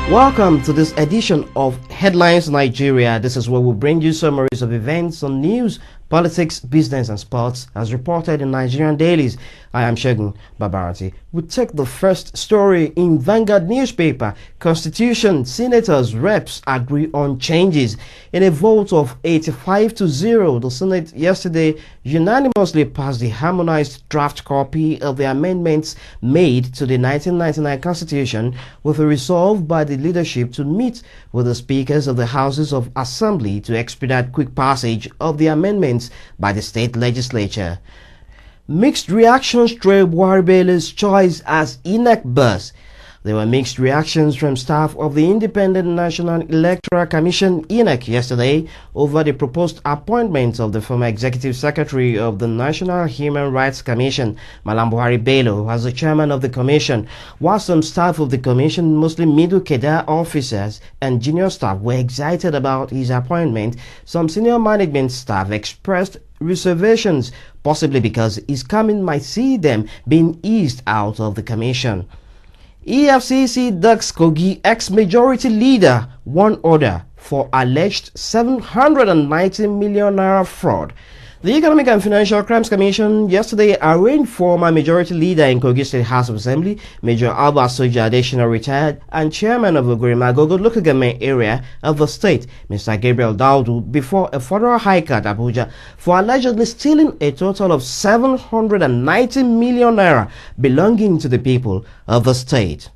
Welcome to this edition of Headlines Nigeria. This is where we bring you summaries of events on news, politics, business and sports as reported in Nigerian dailies. I am Shegun Babarati. We take the first story in Vanguard newspaper. Constitution, senators, reps agree on changes. In a vote of 85-0, the Senate yesterday unanimously passed the harmonized draft copy of the amendments made to the 1999 Constitution with a resolve by the leadership to meet with the speakers of the Houses of Assembly to expedite quick passage of the amendments by the state legislature. Mixed reactions to Bukhari Bello's choice as INEC boss. There were mixed reactions from staff of the Independent National Electoral Commission INEC yesterday over the proposed appointment of the former Executive Secretary of the National Human Rights Commission, Malam Bukhari Bello, as the chairman of the commission, while some staff of the commission, mostly middle cadre officers and junior staff, were excited about his appointment. Some senior management staff expressed reservations, possibly because his coming might see them being eased out of the commission. EFCC ducks Kogi ex-majority leader one order for alleged 790 million naira fraud. The Economic and Financial Crimes Commission yesterday arraigned former majority leader in Kogi State House of Assembly, Major Alba Soja Adesina retired, and chairman of the Magogo local government area of the state, Mr. Gabriel Daudu, before a federal high court Abuja for allegedly stealing a total of 790 million naira belonging to the people of the state.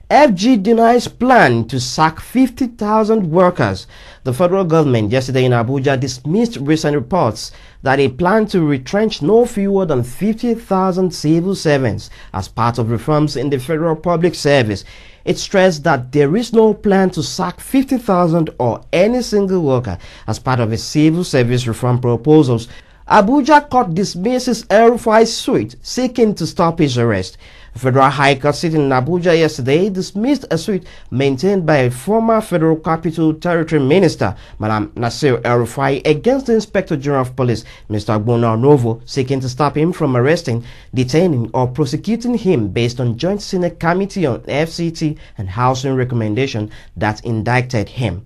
FG denies plan to sack 50,000 workers. The federal government yesterday in Abuja dismissed recent reports that it planned to retrench no fewer than 50,000 civil servants as part of reforms in the federal public service. It stressed that there is no plan to sack 50,000 or any single worker as part of its civil service reform proposals. Abuja court dismisses El-Rufai's suit seeking to stop his arrest. The Federal High Court sitting in Abuja yesterday dismissed a suit maintained by a former Federal Capital Territory Minister, Madam Nasir El-Rufai, against the Inspector General of Police, Mr. Agbona Novo, seeking to stop him from arresting, detaining or prosecuting him based on Joint Senate Committee on FCT and Housing recommendation that indicted him.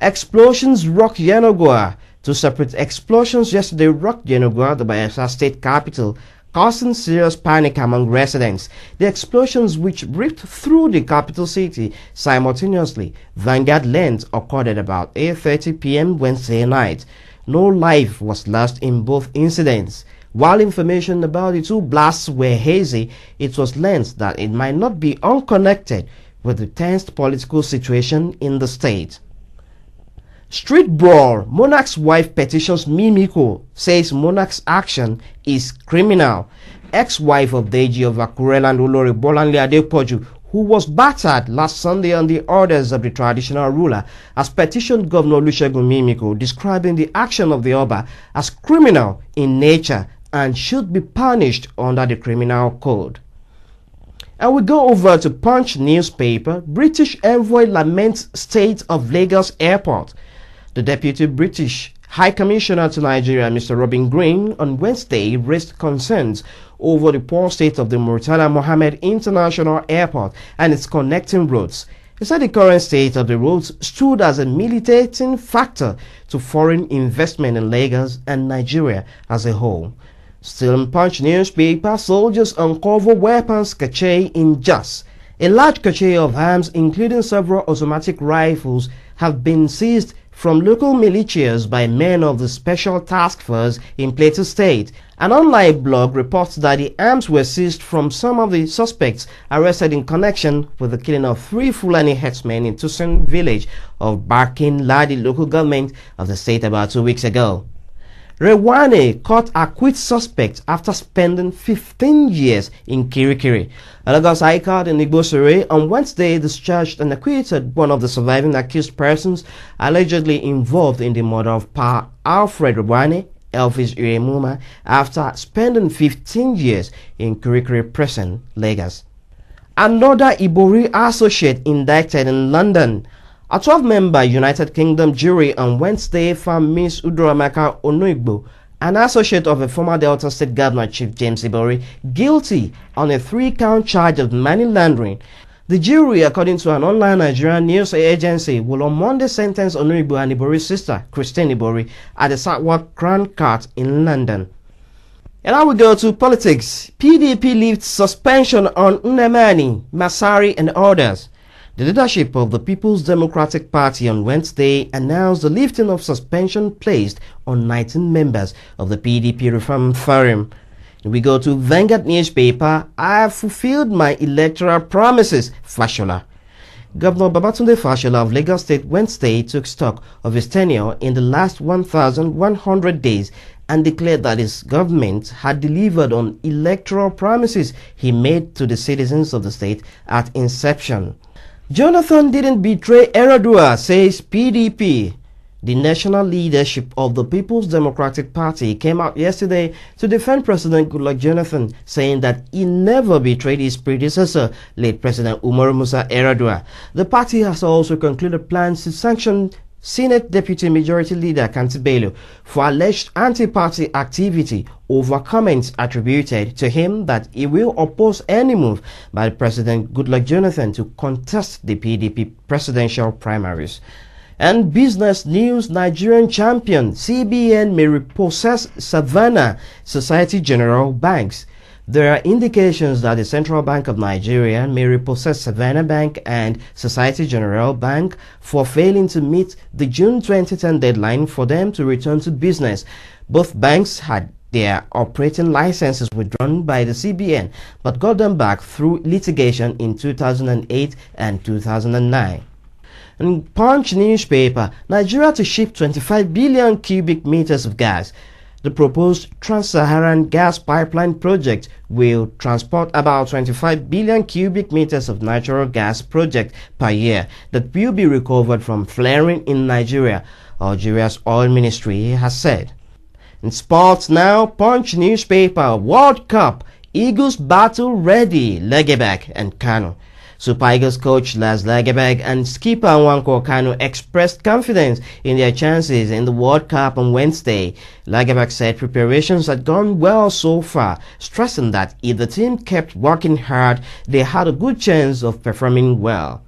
Explosions rock Yenagoa. Two separate explosions yesterday rocked Yenagoa, the Bayelsa state capital, causing serious panic among residents. The explosions, which ripped through the capital city simultaneously, Vanguard learned occurred at about 8:30 p.m. Wednesday night. No life was lost in both incidents. While information about the two blasts were hazy, it was learned that it might not be unconnected with the tense political situation in the state. Street brawl. Monarch's wife petitions Mimiko, says Monarch's action is criminal. Ex-wife of Deji of Akure and Olori Bolanle Adepoju, who was battered last Sunday on the orders of the traditional ruler, has petitioned Governor Olusegun Mimiko, describing the action of the Oba as criminal in nature and should be punished under the criminal code. And we go over to Punch newspaper. British envoy laments state of Lagos airport. The Deputy British High Commissioner to Nigeria, Mr. Robin Green, on Wednesday raised concerns over the poor state of the Murtala Mohammed International Airport and its connecting roads. He said the current state of the roads stood as a militating factor to foreign investment in Lagos and Nigeria as a whole. Still in Punch newspaper, soldiers uncover weapons cache in Jos. A large cache of arms, including several automatic rifles, have been seized from local militias by men of the Special Task Force in Plateau State. An online blog reports that the arms were seized from some of the suspects arrested in connection with the killing of 3 Fulani herdsmen in Tucson village of Barkin Ladi local government of the state about 2 weeks ago. Rewane caught acquits suspect after spending 15 years in Kirikiri. Lagos High Court in Igbosere on Wednesday discharged and acquitted one of the surviving accused persons allegedly involved in the murder of Pa Alfred Rewane, Elvis Iremuma, after spending 15 years in Kirikiri prison, Lagos. Another Ibori associate indicted in London. A 12-member United Kingdom jury on Wednesday found Ms. Udoramaka Onoigbo, an associate of a former Delta State Governor Chief James Ibori, guilty on a 3-count charge of money laundering. The The jury, according to an online Nigerian news agency, will on Monday sentence Honorable Anibori's sister, Christine Ibori, at the Southwark Crown Court in London. And now we go to politics. PDP lifts suspension on Nnamani, Masari and others. The leadership of the People's Democratic Party on Wednesday announced the lifting of suspension placed on 19 members of the PDP Reform Forum. We go to Vanguard newspaper. I have fulfilled my electoral promises, Fashola. Governor Babatunde Fashola of Lagos State Wednesday took stock of his tenure in the last 1,100 days and declared that his government had delivered on electoral promises he made to the citizens of the state at inception. Jonathan didn't betray Eradua, says PDP. The national leadership of the People's Democratic Party came out yesterday to defend President Goodluck Jonathan, saying that he never betrayed his predecessor, late President Umaru Musa Yar'Adua. The party has also concluded plans to sanction Senate Deputy Majority Leader Kanti Bello for alleged anti-party activity over comments attributed to him that he will oppose any move by President Goodluck Jonathan to contest the PDP presidential primaries. And business news, Nigerian champion CBN may repossess Savannah Society General banks. There are indications that the Central Bank of Nigeria may repossess Savannah Bank and Society General Bank for failing to meet the June 2010 deadline for them to return to business. Both banks had their operating licenses withdrawn by the CBN but got them back through litigation in 2008 and 2009. In Punch newspaper, Nigeria to ship 25 billion cubic meters of gas. The proposed Trans-Saharan gas pipeline project will transport about 25 billion cubic meters of natural gas project per year that will be recovered from flaring in Nigeria, Algeria's oil ministry has said. In sports now, Punch newspaper, World Cup, Eagles battle ready, Legebek and Kano. Super Eagles coach Laz Lagerbeg and skipper Nwankwo Kanu expressed confidence in their chances in the World Cup on Wednesday. Lagerbeg said preparations had gone well so far, stressing that if the team kept working hard, they had a good chance of performing well.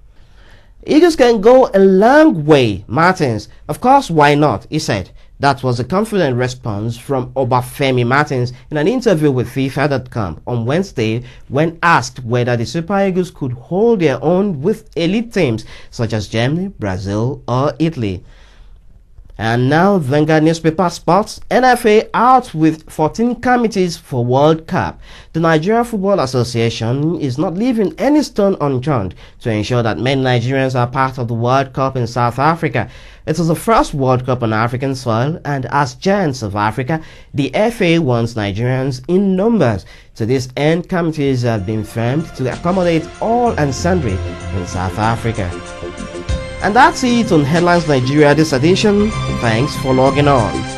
Eagles can go a long way, Martins. Of course, why not? He said. That was a confident response from Obafemi Martins in an interview with FIFA.com on Wednesday when asked whether the Super Eagles could hold their own with elite teams such as Germany, Brazil or Italy. And now Vanguard newspaper sports, NFA out with 14 committees for World Cup. The Nigerian Football Association is not leaving any stone unturned to ensure that many Nigerians are part of the World Cup in South Africa. It is the first World Cup on African soil, and as giants of Africa, the FA wants Nigerians in numbers. To this end, committees have been formed to accommodate all and sundry in South Africa. And that's it on Headlines Nigeria this edition. Thanks for logging on.